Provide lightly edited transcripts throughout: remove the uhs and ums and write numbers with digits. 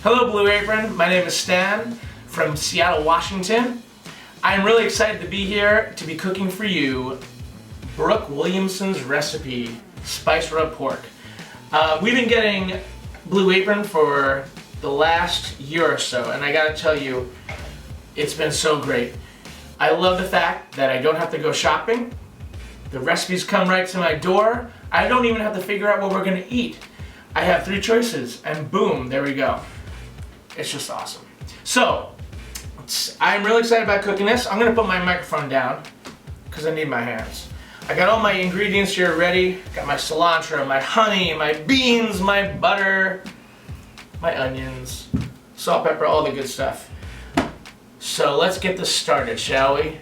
Hello Blue Apron, my name is Stan from Seattle, Washington. I'm really excited to be here to be cooking for you Brooke Williamson's recipe, spice rub pork. We've been getting Blue Apron for the last year or so, and I gotta tell you, it's been so great. I love the fact that I don't have to go shopping. The recipes come right to my door. I don't even have to figure out what we're gonna eat. I have 3 choices, and boom, there we go. It's just awesome. So, I'm really excited about cooking this. I'm gonna put my microphone down, because I need my hands. I got all my ingredients here ready. Got my cilantro, my honey, my beans, my butter, my onions, salt, pepper, all the good stuff. So let's get this started, shall we?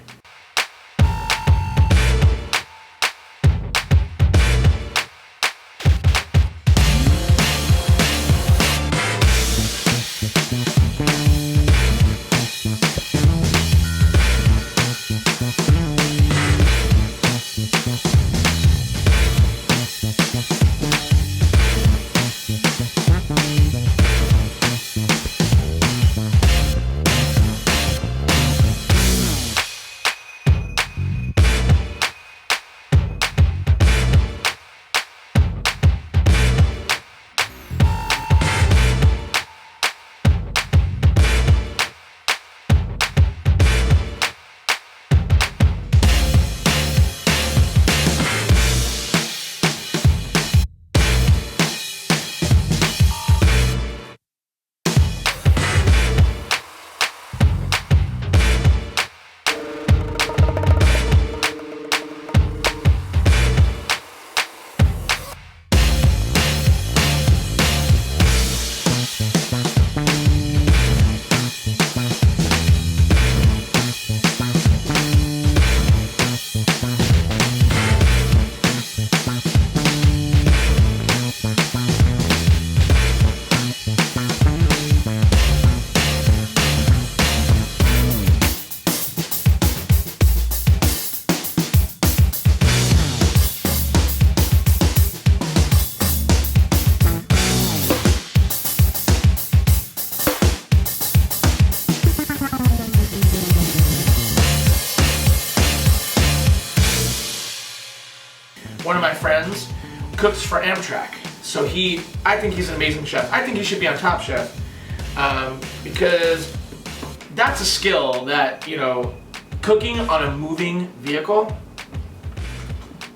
One of my friends cooks for Amtrak, so I think he's an amazing chef. I think he should be on Top Chef, because that's a skill that, you know, cooking on a moving vehicle.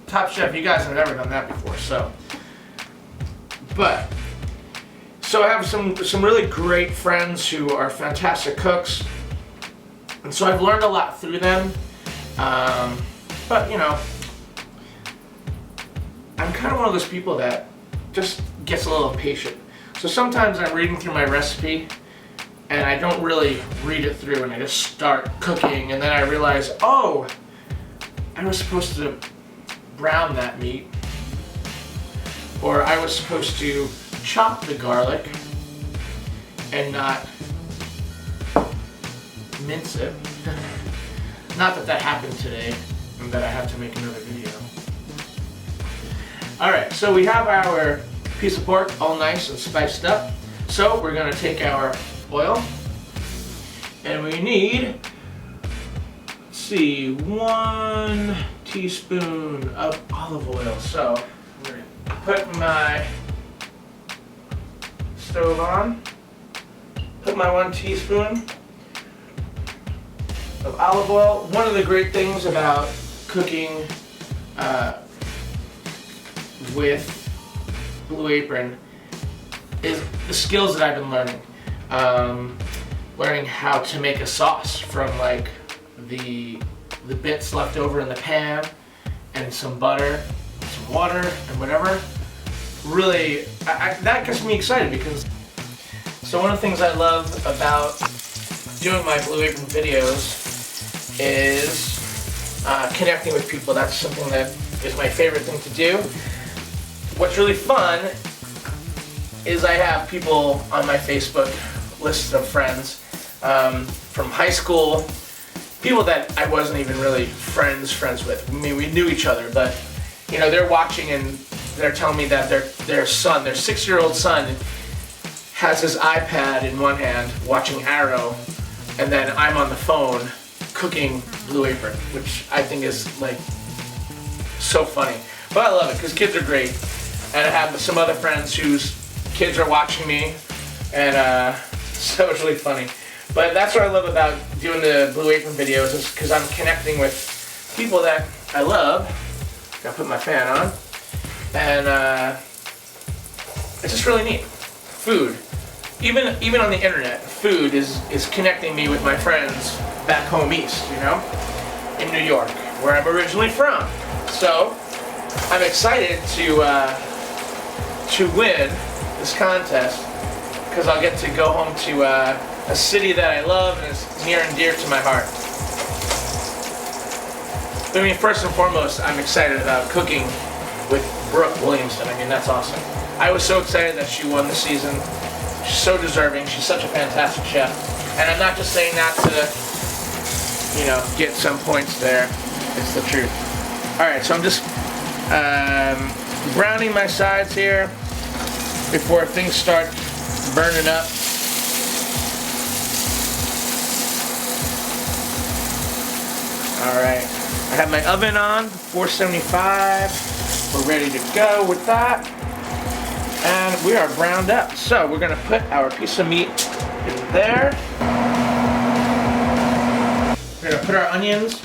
Top Chef, you guys have never done that before, so. So I have some really great friends who are fantastic cooks, and so I've learned a lot through them, but you know, I'm kind of one of those people that just gets a little impatient. So sometimes I'm reading through my recipe and I don't really read it through and I just start cooking, and then I realize, oh, I was supposed to brown that meat, or I was supposed to chop the garlic and not mince it. Not that happened today and that I have to make another video. Alright, so we have our piece of pork all nice and spiced up. So we're going to take our oil, and we need, let's see, 1 teaspoon of olive oil. So I'm going to put my stove on, put my 1 teaspoon of olive oil. One of the great things about cooking with Blue Apron is the skills that I've been learning. Learning how to make a sauce from like the bits left over in the pan and some butter, some water, and whatever. Really, that gets me excited because, so one of the things I love about doing my Blue Apron videos is connecting with people. That's something that is my favorite thing to do. What's really fun is I have people on my Facebook list of friends from high school, people that I wasn't even really friends with. I mean, we knew each other, but you know, they're watching and they're telling me that their son, their 6-year-old son, has his iPad in one hand watching Arrow, and then I'm on the phone cooking Blue Apron, which I think is like so funny. But I love it because kids are great, and I have some other friends whose kids are watching me, and so it's really funny. But that's what I love about doing the Blue Apron videos, is because I'm connecting with people that I love. Gotta put my fan on, and it's just really neat. Food, even on the internet, food is connecting me with my friends back home east, you know, in New York, where I'm originally from. So I'm excited to win this contest because I'll get to go home to a city that I love and is near and dear to my heart. I mean, first and foremost, I'm excited about cooking with Brooke Williamson. I mean, that's awesome. I was so excited that she won the season. She's so deserving. She's such a fantastic chef. And I'm not just saying that to, you know, get some points there. It's the truth. All right, so I'm just browning my sides here before things start burning up. All right, I have my oven on, 475. We're ready to go with that. And we are browned up. So we're gonna put our piece of meat in there. We're gonna put our onions,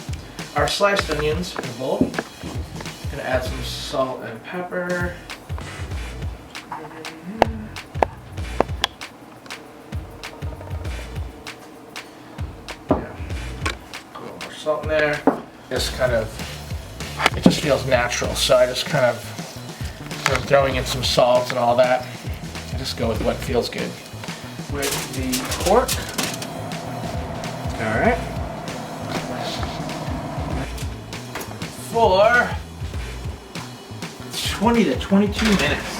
our sliced onions, in a bowl. Gonna add some salt and pepper. Yeah. A little more salt in there. Just kind of, it just feels natural. So I just kind of throwing in some salt and all that. I just go with what feels good. With the pork. All right. For 20 to 22 minutes.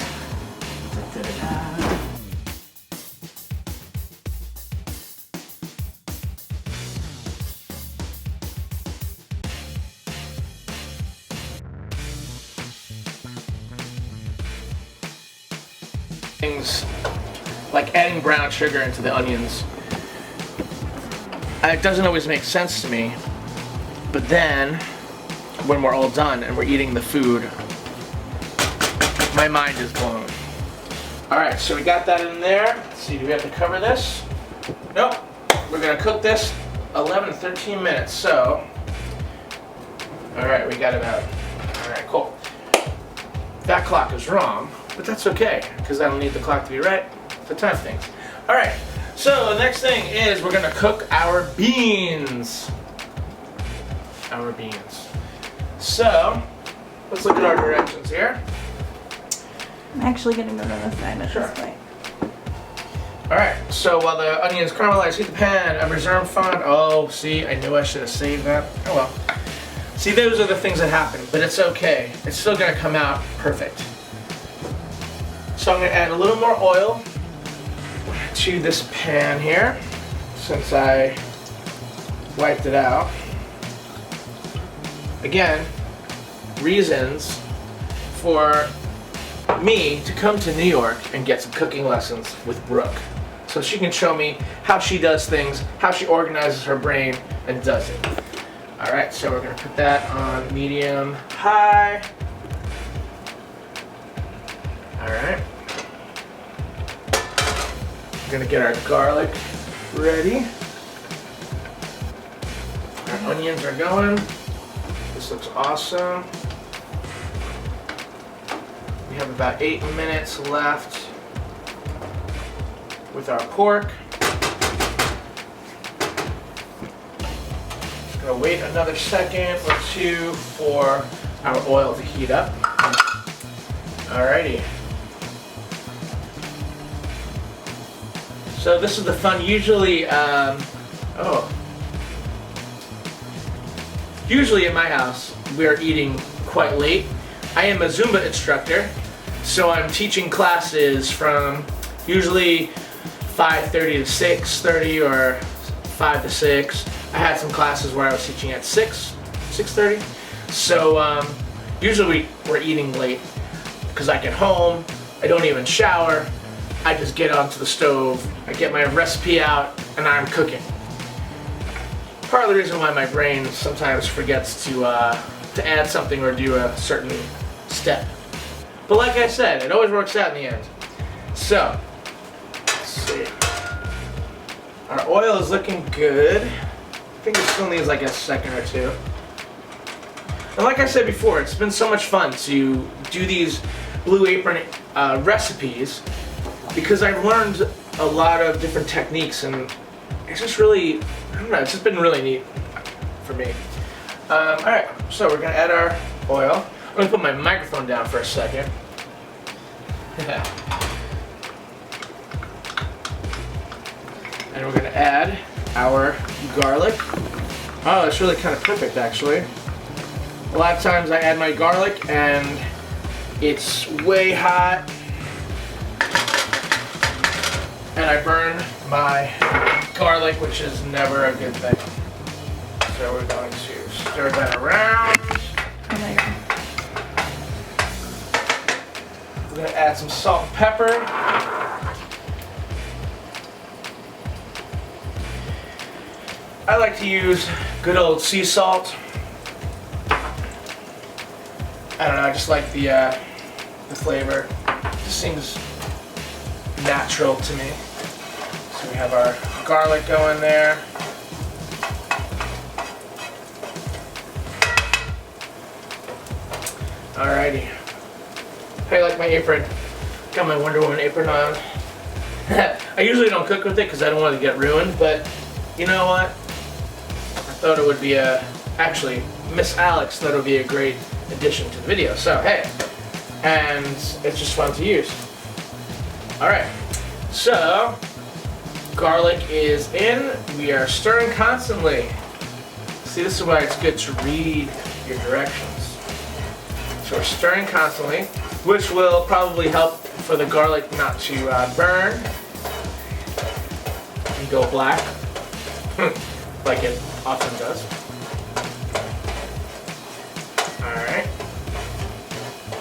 Things like adding brown sugar into the onions, it doesn't always make sense to me, but then when we're all done and we're eating the food, my mind is blown. Alright, so we got that in there. Let's see, do we have to cover this? Nope. We're gonna cook this 11 to 13 minutes, so alright, we got about, alright, cool. That clock is wrong, but that's okay, because I don't need the clock to be right to time things. Alright, so the next thing is we're gonna cook our beans. Our beans. So, let's look at our directions here. I'm actually gonna go to the side at this point. Alright, so while the onions caramelize, heat the pan, a reserve fond. Oh, see, I knew I should have saved that. Oh well. See, those are the things that happen, but it's okay. It's still gonna come out perfect. So I'm gonna add a little more oil to this pan here, since I wiped it out. Again, reasons for me to come to New York and get some cooking lessons with Brooke. So she can show me how she does things, how she organizes her brain and does it. All right, so we're gonna put that on medium high. All right. We're gonna get our garlic ready. Our onions are going. This looks awesome. We have about 8 minutes left with our pork. Just gonna wait another second or two for our oil to heat up. Alrighty. So this is the fun. Usually, usually in my house, we're eating quite late. I am a Zumba instructor, so I'm teaching classes from usually 5:30 to 6:30 or 5 to 6. I had some classes where I was teaching at 6:30. So usually we're eating late because I get home, I don't even shower, I just get onto the stove, I get my recipe out, and I'm cooking. Part of the reason why my brain sometimes forgets to add something or do a certain step. But like I said, it always works out in the end. So, let's see. Our oil is looking good. I think it still needs like a second or two. And like I said before, it's been so much fun to do these Blue Apron recipes because I've learned a lot of different techniques, and it's just really, I don't know, it's just been really neat for me. Alright, so we're going to add our oil. I'm going to put my microphone down for a second. And we're going to add our garlic. Oh, it's really kind of perfect actually. A lot of times I add my garlic and it's way hot and I burn my garlic, which is never a good thing. So we're going to stir that around. Oh my god. We're going to add some salt and pepper. I like to use good old sea salt. I don't know, I just like the flavor. It just seems natural to me. So we have our garlic going there. Alrighty. How you like my apron? Got my Wonder Woman apron on. I usually don't cook with it because I don't want it to get ruined, but you know what? I thought it would be actually, Miss Alex thought it would be a great addition to the video, so hey, and it's just fun to use. Alright, so garlic is in, we are stirring constantly. See, this is why it's good to read your directions. So we're stirring constantly, which will probably help for the garlic not to burn and go black, like it often does. Alright.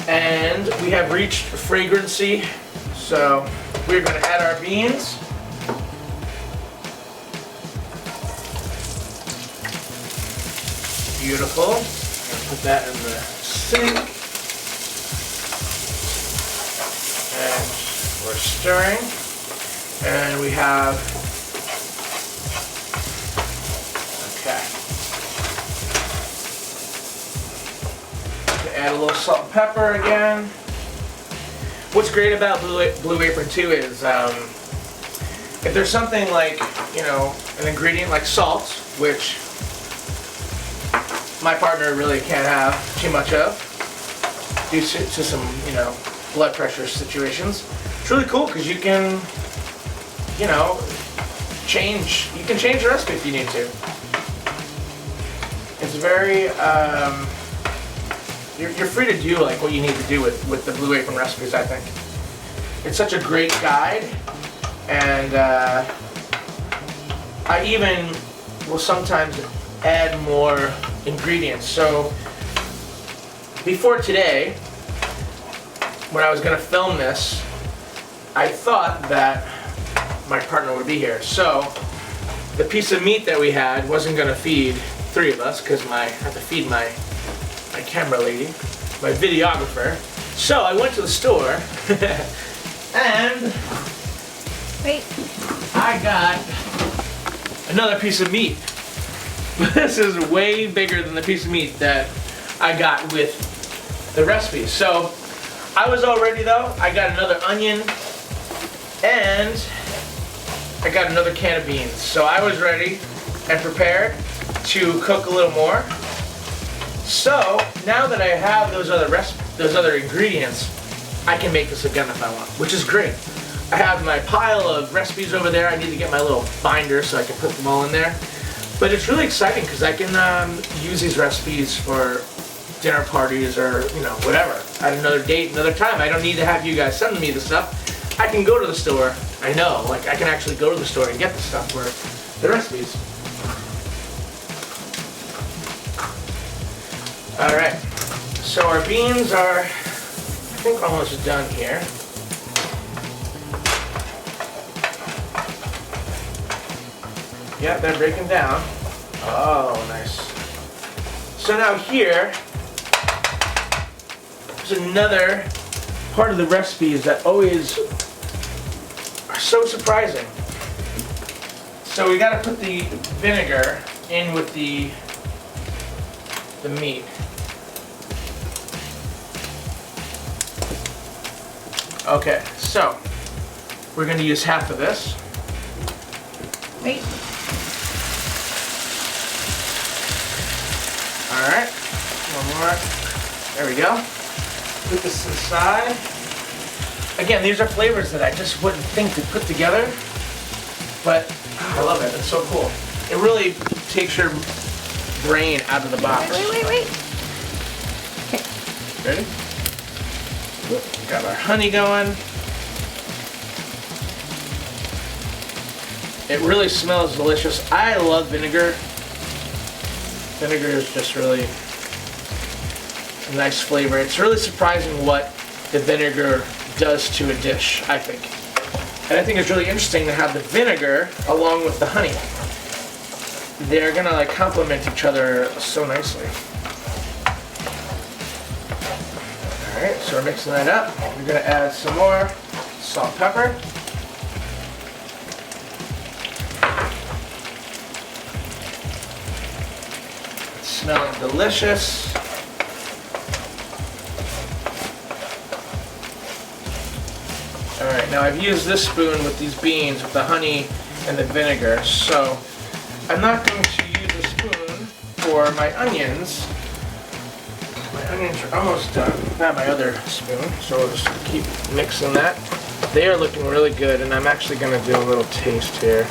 And we have reached fragrancy, so we're going to add our beans. Beautiful. I'm going to put that in the sink. And we're stirring. And we have, okay. Add a little salt and pepper again. What's great about Blue Apron too is if there's something like, you know, an ingredient like salt, which my partner really can't have too much of due to some, you know, blood pressure situations. It's really cool because you can, you know, change the recipe if you need to. It's very, you're free to do like what you need to do with the Blue Apron recipes, I think. It's such a great guide, and I even will sometimes add more ingredients. So before today, when I was going to film this, I thought that my partner would be here. So the piece of meat that we had wasn't going to feed three of us because I have to feed my camera lady, my videographer. So I went to the store and Wait. I got another piece of meat. This is way bigger than the piece of meat that I got with the recipe. So I was all ready though. I got another onion and I got another can of beans. So I was ready and prepared to cook a little more. So now that I have those other ingredients, I can make this again if I want, which is great. I have my pile of recipes over there. I need to get my little binder so I can put them all in there. But it's really exciting because I can use these recipes for dinner parties or, you know, whatever. At another date, another time. I don't need to have you guys sending me the stuff. I can go to the store. I know, like I can actually go to the store and get the stuff for the recipes. Alright, so our beans are, I think, almost done here. Yeah, they're breaking down. Oh, nice. So now here, there's another part of the recipes that always are so surprising. So we gotta put the vinegar in with the meat. Okay, so we're gonna use half of this. Wait. Alright, one more. There we go. Put this aside. Again, these are flavors that I just wouldn't think to put together, but I love it. It's so cool. It really takes your brain out of the box. Wait. Okay. Ready? Got our honey going. It really smells delicious. I love vinegar. Vinegar is just really a nice flavor. It's really surprising what the vinegar does to a dish, I think. And I think it's really interesting to have the vinegar along with the honey. They're gonna like complement each other so nicely. Alright, so we're mixing that up. We're gonna add some more salt, pepper. It's smelling delicious. Alright, now I've used this spoon with these beans with the honey and the vinegar, so I'm not going to use a spoon for my onions. My onions are almost done. I have my other spoon, so we'll just keep mixing that. They are looking really good, and I'm actually going to do a little taste here.